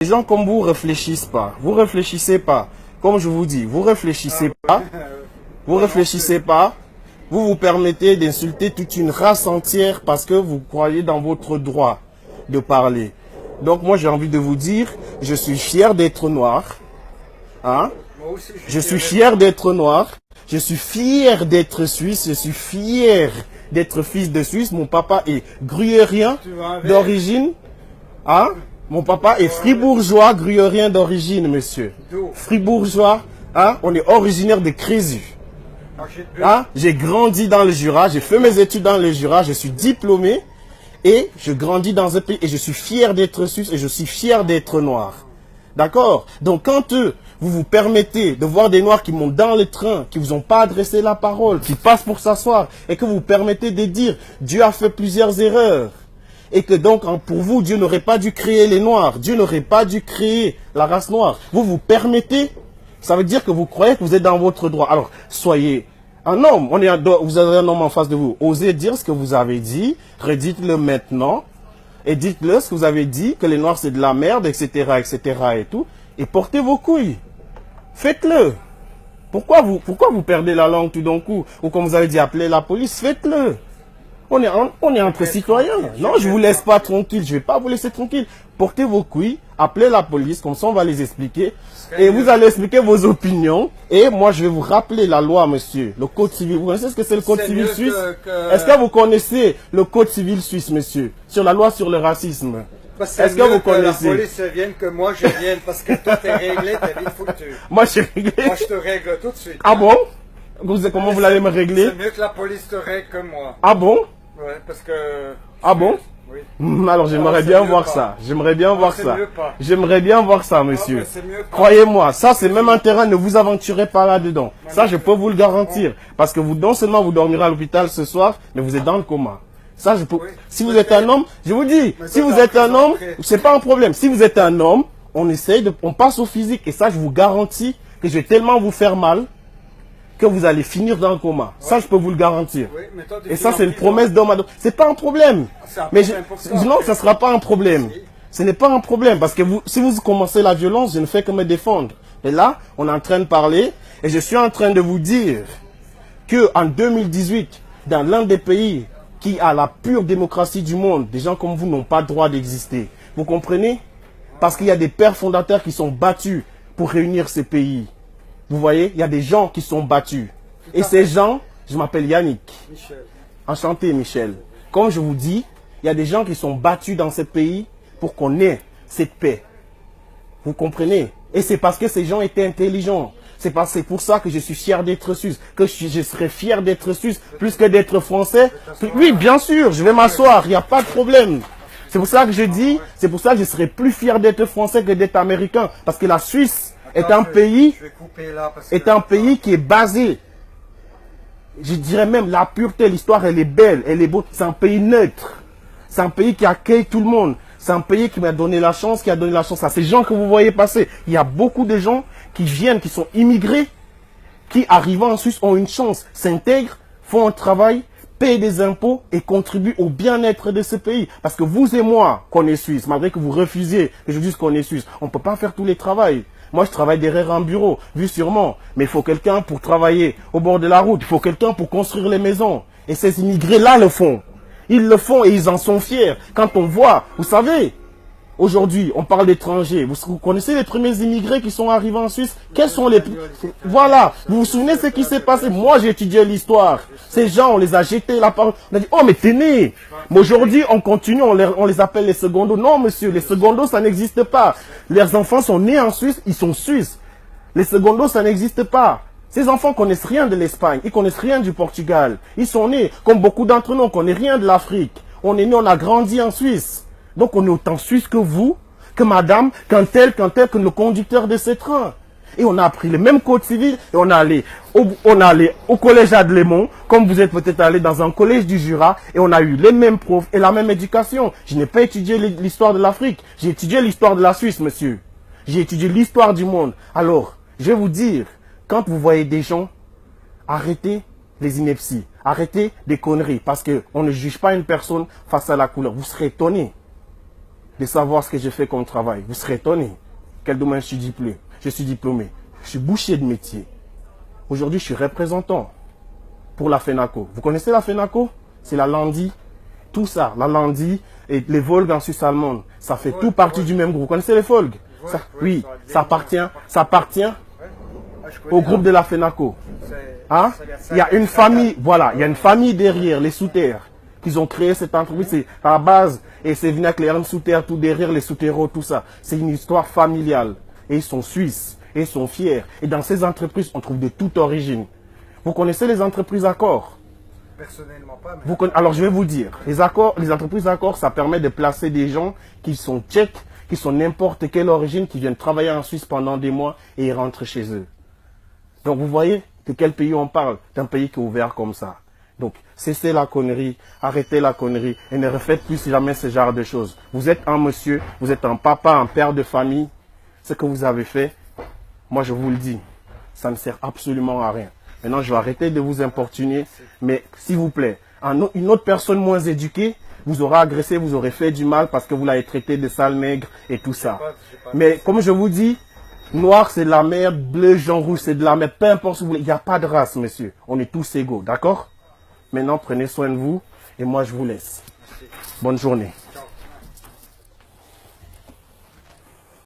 Les gens comme vous réfléchissent pas. Vous réfléchissez pas. Comme je vous dis, vous réfléchissez pas. Vous réfléchissez pas. Vous vous permettez d'insulter toute une race entière parce que vous croyez dans votre droit de parler. Donc moi j'ai envie de vous dire, je suis fier d'être noir. Hein? Je suis fier d'être noir. Je suis fier d'être suisse. Je suis fier d'être fils de Suisse. Mon papa est gruyérien d'origine. Hein? Mon papa est fribourgeois, gruyérien d'origine, monsieur. Fribourgeois, hein? On est originaire de Crézu. Hein? J'ai grandi dans le Jura, j'ai fait mes études dans le Jura, je suis diplômé et je grandis dans un pays et je suis fier d'être suisse et je suis fier d'être noir. D'accord? Donc quand vous vous permettez de voir des noirs qui montent dans le train, qui vous ont pas adressé la parole, qui passent pour s'asseoir et que vous vous permettez de dire Dieu a fait plusieurs erreurs. Et que donc, pour vous, Dieu n'aurait pas dû créer les Noirs. Dieu n'aurait pas dû créer la race noire. Vous vous permettez, ça veut dire que vous croyez que vous êtes dans votre droit. Alors, soyez un homme. Vous avez un homme en face de vous. Osez dire ce que vous avez dit. Redites-le maintenant. Et dites-le ce que vous avez dit, que les Noirs c'est de la merde, etc., etc. et tout. Et portez vos couilles. Faites-le. Pourquoi vous perdez la langue tout d'un coup? Ou comme vous avez dit, appelez la police. Faites-le. On est entre citoyens. Non, je vous laisse pas tranquille. Je vais pas vous laisser tranquille. Portez vos couilles, appelez la police, comme ça on va les expliquer. Et vous allez expliquer vos opinions. Et moi, je vais vous rappeler la loi, monsieur. Le code civil. Vous connaissez ce que c'est le code civil suisse? Est-ce que vous connaissez le code civil suisse, monsieur? Sur la loi sur le racisme. Est-ce que vous connaissez? La police vienne que moi je vienne parce que toi t'es réglé, t'es vite foutu. Moi je suis réglé. Moi je te règle tout de suite. Ah bon? Comment vous allez me régler? C'est mieux que la police te règle que moi. Ah bon? Ouais, parce que... Ah bon? Oui. Alors j'aimerais bien voir ça. J'aimerais bien voir ça. J'aimerais bien voir ça, monsieur. Croyez-moi, ça c'est même un terrain, ne vous aventurez pas là-dedans. Ça je peux vous le garantir. Parce que vous, non seulement vous dormirez à l'hôpital ce soir, mais vous êtes dans le coma. Ça je peux... Si vous êtes un homme, je vous dis, si vous êtes un homme, c'est pas un problème. Si vous êtes un homme, on passe au physique. Et ça je vous garantis que je vais tellement vous faire mal que vous allez finir dans le coma. Ça, je peux vous le garantir. Oui, et ça, c'est une promesse d'homme à d'homme. C'est pas un problème. Mais non, ça sera pas un problème. Ce n'est pas un problème. Parce que si vous commencez la violence, je ne fais que me défendre. Et là, on est en train de parler. Et je suis en train de vous dire que en 2018, dans l'un des pays qui a la pure démocratie du monde, des gens comme vous n'ont pas le droit d'exister. Vous comprenez? Parce qu'il y a des pères fondateurs qui sont battus pour réunir ces pays. Vous voyez, il y a des gens qui sont battus. Et ces gens, je m'appelle Yannick. Michel. Enchanté, Michel. Comme je vous dis, il y a des gens qui sont battus dans ce pays pour qu'on ait cette paix. Vous comprenez? Et c'est parce que ces gens étaient intelligents. C'est pour ça que je suis fier d'être suisse. Que je serais fier d'être suisse plus que d'être français. Oui, bien sûr, je vais m'asseoir, il n'y a pas de problème. C'est pour ça que je dis, c'est pour ça que je serais plus fier d'être français que d'être américain. Parce que la Suisse est un pays qui est basé, je dirais même la pureté, l'histoire elle est belle, elle est beau. C'est un pays neutre, c'est un pays qui accueille tout le monde, c'est un pays qui m'a donné la chance, qui a donné la chance à ces gens que vous voyez passer. Il y a beaucoup de gens qui viennent, qui sont immigrés, qui arrivant en Suisse ont une chance, s'intègrent, font un travail, payent des impôts et contribuent au bien-être de ce pays. Parce que vous et moi, qu'on est suisse, malgré que vous refusiez que je dise qu'on est suisse, on ne peut pas faire tous les travails. Moi, je travaille derrière un bureau, vu sûrement. Mais il faut quelqu'un pour travailler au bord de la route. Il faut quelqu'un pour construire les maisons. Et ces immigrés-là le font. Ils le font et ils en sont fiers. Quand on voit, vous savez, aujourd'hui, on parle d'étrangers. Vous connaissez les premiers immigrés qui sont arrivés en Suisse? Quels sont les... Voilà. Vous vous souvenez de ce qui s'est passé? Moi, j'ai étudié l'histoire. Ces gens, on les a jetés la parole. On a dit, oh, mais t'es né. Mais aujourd'hui, on continue, on les appelle les secondos. Non, monsieur, les secondos, ça n'existe pas. Leurs enfants sont nés en Suisse, ils sont suisses. Les secondos, ça n'existe pas. Ces enfants connaissent rien de l'Espagne, ils connaissent rien du Portugal. Ils sont nés, comme beaucoup d'entre nous, on connaît rien de l'Afrique. On est né, on a grandi en Suisse. Donc on est autant suisse que vous, que madame, qu'un tel, que le conducteur de ce train. Et on a appris le même code civil et on est allé au collège Adlémont, comme vous êtes peut-être allé dans un collège du Jura, et on a eu les mêmes profs et la même éducation. Je n'ai pas étudié l'histoire de l'Afrique, j'ai étudié l'histoire de la Suisse, monsieur. J'ai étudié l'histoire du monde. Alors, je vais vous dire, quand vous voyez des gens, arrêtez les inepties, arrêtez des conneries, parce qu'on ne juge pas une personne face à la couleur. Vous serez étonné. de savoir ce que j'ai fait comme travail. Vous serez étonné. Quel domaine je suis diplômé? Je suis diplômé. Je suis boucher de métier. Aujourd'hui, je suis représentant pour la FENACO. Vous connaissez la FENACO? C'est la Landi. Tout ça, la Landi et les Volgues en Suisse allemande, ça fait tout partie du même groupe. Vous connaissez les Volgues? Oui, ça appartient au groupe de la FENACO. Hein? Il y a une famille, voilà, il y a une famille derrière, les sous-terres, qui ont créé cette entreprise. C'est à la base, et c'est venu avec les armes sous-terres, tout derrière, les sous-terreaux, tout ça. C'est une histoire familiale. Et ils sont suisses, et ils sont fiers. Et dans ces entreprises, on trouve de toute origine. Vous connaissez les entreprises accords? Personnellement pas. Mais... Alors je vais vous dire, les entreprises accords, ça permet de placer des gens qui sont tchèques, qui sont n'importe quelle origine, qui viennent travailler en Suisse pendant des mois et ils rentrent chez eux. Donc vous voyez de quel pays on parle? D'un pays qui est ouvert comme ça. Donc cessez la connerie, arrêtez la connerie et ne refaites plus jamais ce genre de choses. Vous êtes un monsieur, vous êtes un papa, un père de famille. Ce que vous avez fait, moi je vous le dis, ça ne sert absolument à rien. Maintenant, je vais arrêter de vous importuner, mais s'il vous plaît, une autre personne moins éduquée vous aura agressé, vous aurez fait du mal parce que vous l'avez traité de sale nègre et tout ça. Mais comme je vous dis, noir c'est de la merde, bleu, jaune, rouge c'est de la merde, peu importe ce que vous voulez, il n'y a pas de race, monsieur. On est tous égaux, d'accord? Maintenant, prenez soin de vous et moi je vous laisse. Bonne journée.